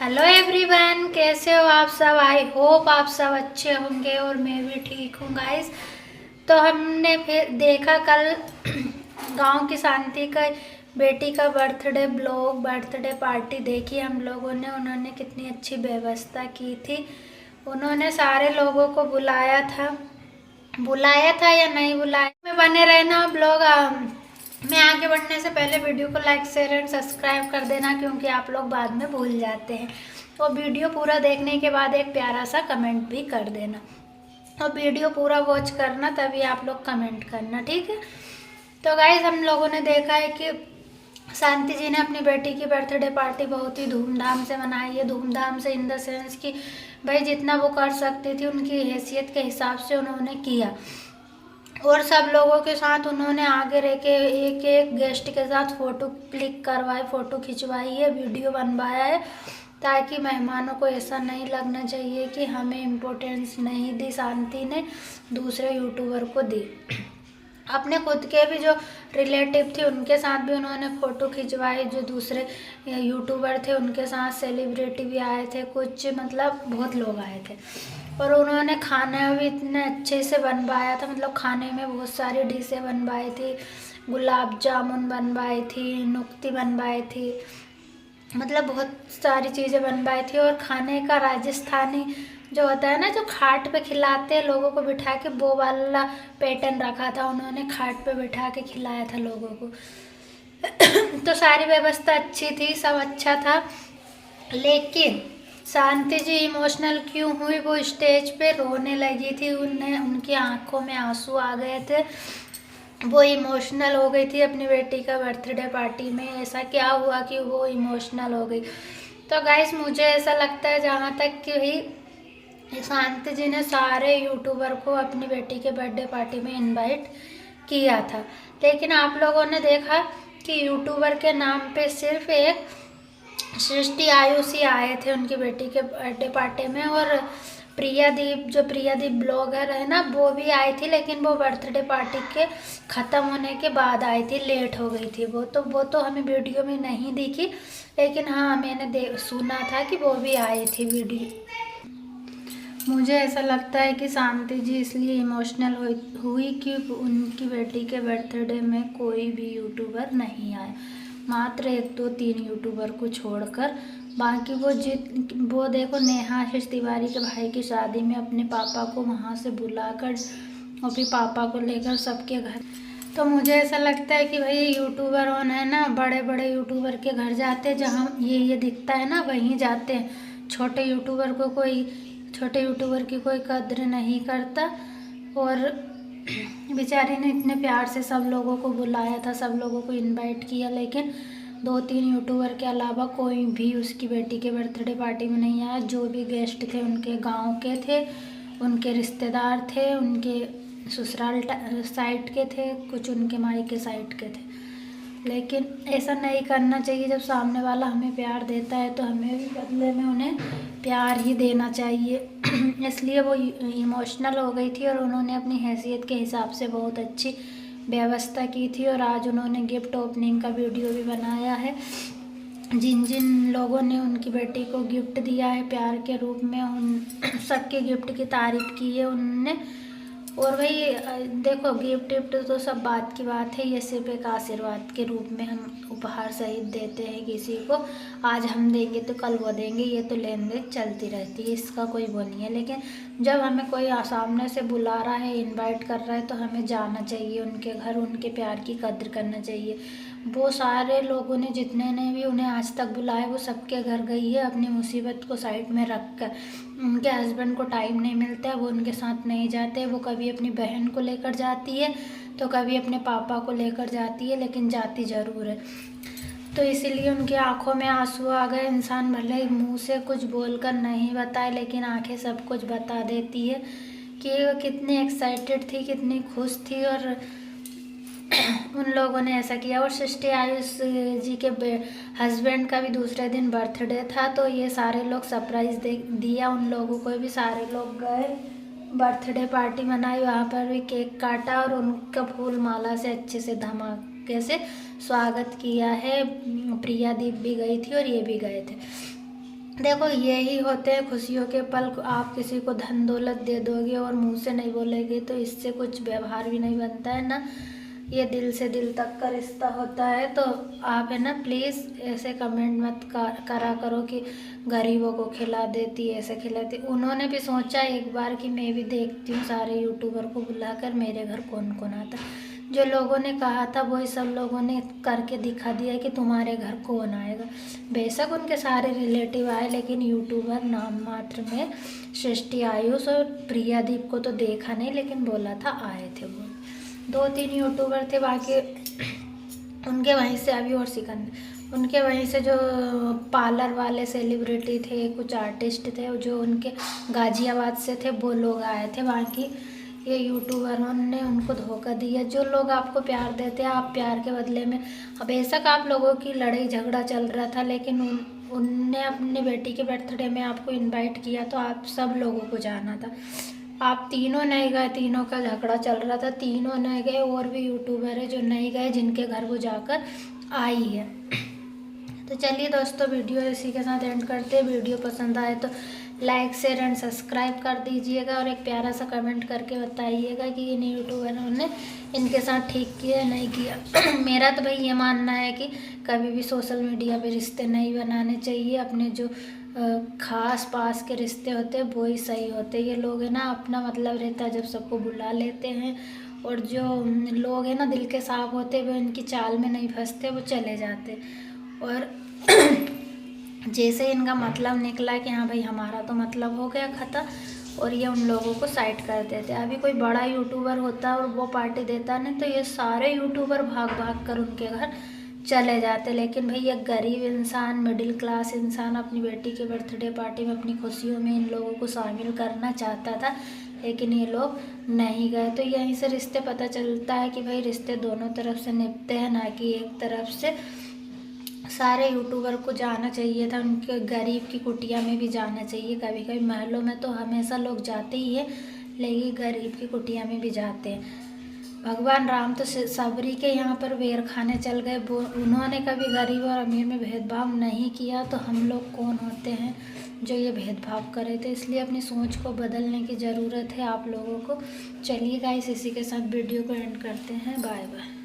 Hello everyone, कैसे हो आप सब। आई होप आप सब अच्छे होंगे और मैं भी ठीक हूँ गाइस। तो हमने फिर देखा कल गांव की शांति का बेटी का बर्थडे ब्लॉग, बर्थडे पार्टी देखी हम लोगों ने। उन्होंने कितनी अच्छी व्यवस्था की थी। उन्होंने सारे लोगों को बुलाया था या नहीं बुलाया में बने रहना ब्लॉग। मैं आगे बढ़ने से पहले वीडियो को लाइक शेयर एंड सब्सक्राइब कर देना, क्योंकि आप लोग बाद में भूल जाते हैं। और वीडियो पूरा देखने के बाद एक प्यारा सा कमेंट भी कर देना, और वीडियो पूरा वॉच करना तभी आप लोग कमेंट करना, ठीक है। तो गाइस, हम लोगों ने देखा है कि शांति जी ने अपनी बेटी की बर्थडे पार्टी बहुत ही धूमधाम से मनाई है। धूमधाम से इन द सेंस कि भाई जितना वो कर सकती थी उनकी हैसियत के हिसाब से उन्होंने किया। और सब लोगों के साथ उन्होंने आगे रह के एक एक गेस्ट के साथ फ़ोटो क्लिक करवाई, फ़ोटो खिंचवाई है, वीडियो बनवाया है, ताकि मेहमानों को ऐसा नहीं लगना चाहिए कि हमें इम्पोर्टेंस नहीं दी शांति ने, दूसरे यूट्यूबर को दी। अपने खुद के भी जो रिलेटिव थे उनके साथ भी उन्होंने फ़ोटो खिंचवाई। जो दूसरे यूट्यूबर थे उनके साथ सेलिब्रिटी भी आए थे, कुछ मतलब बहुत लोग आए थे। और उन्होंने खाना भी इतने अच्छे से बनवाया था, मतलब खाने में बहुत सारी डिशें बनवाई थी। गुलाब जामुन बनवाई थी, नुक्ती बनवाई थी, मतलब बहुत सारी चीज़ें बनवाई थी। और खाने का राजस्थानी जो होता है ना, जो खाट पे खिलाते हैं लोगों को बिठा के, वो वाला पैटर्न रखा था। उन्होंने खाट पे बिठा के खिलाया था लोगों को। तो सारी व्यवस्था अच्छी थी, सब अच्छा था। लेकिन शांति जी इमोशनल क्यों हुई? वो स्टेज पे रोने लगी थी, उन्हें उनकी आंखों में आंसू आ गए थे। वो इमोशनल हो गई थी अपनी बेटी का बर्थडे पार्टी में। ऐसा क्या हुआ कि वो इमोशनल हो गई? तो गाइस, मुझे ऐसा लगता है, जहाँ तक कि ही शांति जी ने सारे यूट्यूबर को अपनी बेटी के बर्थडे पार्टी में इनवाइट किया था, लेकिन आप लोगों ने देखा कि यूट्यूबर के नाम पे सिर्फ एक सृष्टि आयुषी आए थे उनकी बेटी के बर्थडे पार्टी में। और प्रियादीप, जो प्रियादीप ब्लॉगर है ना, वो भी आई थी, लेकिन वो बर्थडे पार्टी के ख़त्म होने के बाद आई थी, लेट हो गई थी। वो तो हमें वीडियो में नहीं दिखी, लेकिन हाँ मैंने सुना था कि वो भी आई थी वीडियो। मुझे ऐसा लगता है कि शांति जी इसलिए इमोशनल हुई कि उनकी बेटी के बर्थडे में कोई भी यूट्यूबर नहीं आया, मात्र 1-2-3 यूट्यूबर को छोड़कर। बाकी वो देखो, नेहा आशीष तिवारी के भाई की शादी में अपने पापा को वहाँ से बुलाकर और फिर पापा को लेकर सबके घर। तो मुझे ऐसा लगता है कि भाई यूट्यूबर ऑन है ना, बड़े बड़े यूट्यूबर के घर जाते, जहाँ ये दिखता है ना वहीं जाते हैं। छोटे यूट्यूबर की कोई कद्र नहीं करता। और बेचारी ने इतने प्यार से सब लोगों को बुलाया था, सब लोगों को इनवाइट किया, लेकिन 2-3 यूट्यूबर के अलावा कोई भी उसकी बेटी के बर्थडे पार्टी में नहीं आया। जो भी गेस्ट थे उनके गांव के थे, उनके रिश्तेदार थे, उनके ससुराल साइड के थे, कुछ उनके मायके साइड के थे। लेकिन ऐसा नहीं करना चाहिए। जब सामने वाला हमें प्यार देता है तो हमें भी बदले में उन्हें प्यार ही देना चाहिए। इसलिए वो इमोशनल हो गई थी और उन्होंने अपनी हैसियत के हिसाब से बहुत अच्छी व्यवस्था की थी। और आज उन्होंने गिफ्ट ओपनिंग का वीडियो भी बनाया है। जिन जिन लोगों ने उनकी बेटी को गिफ्ट दिया है प्यार के रूप में, उन सबके गिफ्ट की तारीफ़ की है उन्होंने। और भाई देखो, गिफ्ट तो सब बात की बात है, ये सिर्फ एक आशीर्वाद के रूप में हम उपहार सहित देते हैं किसी को। आज हम देंगे तो कल वो देंगे, ये तो लेन देन चलती रहती है, इसका कोई वो नहीं है। लेकिन जब हमें कोई सामने से बुला रहा है, इनवाइट कर रहा है, तो हमें जाना चाहिए उनके घर, उनके प्यार की कद्र करना चाहिए। वो सारे लोगों ने, जितने ने भी उन्हें आज तक बुलाया, वो सबके घर गई है अपनी मुसीबत को साइड में रख कर। उनके हस्बैंड को टाइम नहीं मिलता है, वो उनके साथ नहीं जाते। वो कभी अपनी बहन को लेकर जाती है तो कभी अपने पापा को लेकर जाती है, लेकिन जाती ज़रूर है। तो इसीलिए उनकी आंखों में आंसू आ गए। इंसान भले ही मुंह से कुछ बोलकर नहीं बताए, लेकिन आंखें सब कुछ बता देती है कि वो कितनी एक्साइटेड थी, कितनी खुश थी। और उन लोगों ने ऐसा किया। और सृष्टि आयुष जी के हस्बैंड का भी दूसरे दिन बर्थडे था, तो ये सारे लोग सरप्राइज़ दिया उन लोगों को भी। सारे लोग गए, बर्थडे पार्टी मनाई, वहाँ पर भी केक काटा और उनका फूल माला से अच्छे से धमाके से स्वागत किया है। प्रिया दीप भी गई थी और ये भी गए थे। देखो यही होते हैं खुशियों के पल। आप किसी को धन दौलत दे दोगे और मुंह से नहीं बोलेगे तो इससे कुछ व्यवहार भी नहीं बनता है ना, ये दिल से दिल तक का रिश्ता होता है। तो आप है ना प्लीज़ ऐसे कमेंट मत करा करो कि गरीबों को खिला देती ऐसे खिलाती। उन्होंने भी सोचा एक बार कि मैं भी देखती हूँ सारे यूट्यूबर को बुलाकर मेरे घर कौन कौन आता। जो लोगों ने कहा था वही सब लोगों ने करके दिखा दिया कि तुम्हारे घर कौन आएगा। बेशक उनके सारे रिलेटिव आए लेकिन यूट्यूबर नाम मात्र में। सृष्टि आयुष और प्रियादीप को तो देखा नहीं लेकिन बोला था आए थे वो। 2-3 यूट्यूबर थे बाकी उनके वहीं से अभी और सिकंदर उनके वहीं से जो पार्लर वाले सेलिब्रिटी थे, कुछ आर्टिस्ट थे जो उनके गाजियाबाद से थे वो लोग आए थे। बाकी ये यूट्यूबरों ने उनको धोखा दिया। जो लोग आपको प्यार देते हैं आप प्यार के बदले में, बेशक आप लोगों की लड़ाई झगड़ा चल रहा था लेकिन उनने अपनी बेटी के बर्थडे में आपको इनवाइट किया तो आप सब लोगों को जाना था। आप तीनों नहीं गए, तीनों का झगड़ा चल रहा था, तीनों नहीं गए। और भी यूट्यूबर है जो नहीं गए जिनके घर वो जाकर आई है। तो चलिए दोस्तों वीडियो इसी के साथ एंड करते हैं। वीडियो पसंद आए तो लाइक शेयर एंड सब्सक्राइब कर दीजिएगा और एक प्यारा सा कमेंट करके बताइएगा कि इन यूट्यूबरों ने इनके साथ ठीक किया नहीं किया। मेरा तो भाई ये मानना है कि कभी भी सोशल मीडिया पे रिश्ते नहीं बनाने चाहिए। अपने जो खास पास के रिश्ते होते हैं वो ही सही होते हैं। ये लोग है ना अपना मतलब रहता है जब सबको बुला लेते हैं, और जो लोग हैं ना दिल के साफ होते वो इनकी चाल में नहीं फंसते, वो चले जाते। और जैसे इनका मतलब निकला कि हाँ भाई हमारा तो मतलब हो गया ख़त्म, और ये उन लोगों को साइड कर देते। अभी कोई बड़ा यूट्यूबर होता और वो पार्टी देता नहीं तो ये सारे यूट्यूबर भाग भाग कर उनके घर चले जाते। लेकिन भाई एक गरीब इंसान, मिडिल क्लास इंसान अपनी बेटी के बर्थडे पार्टी में अपनी खुशियों में इन लोगों को शामिल करना चाहता था लेकिन ये लोग नहीं गए। तो यहीं से रिश्ते पता चलता है कि भाई रिश्ते दोनों तरफ से निभते हैं, ना कि एक तरफ से। सारे यूट्यूबर को जाना चाहिए था, उनके गरीब की कुटिया में भी जाना चाहिए। कभी कभी महलों में तो हमेशा लोग जाते ही है लेकिन गरीब की कुटिया में भी जाते हैं। भगवान राम तो सबरी के यहाँ पर वेर खाने चल गए। उन्होंने कभी गरीब और अमीर में भेदभाव नहीं किया, तो हम लोग कौन होते हैं जो ये भेदभाव करे। तो इसलिए अपनी सोच को बदलने की ज़रूरत है आप लोगों को। चलिए गाइस इसी के साथ वीडियो को एंड करते हैं। Bye bye.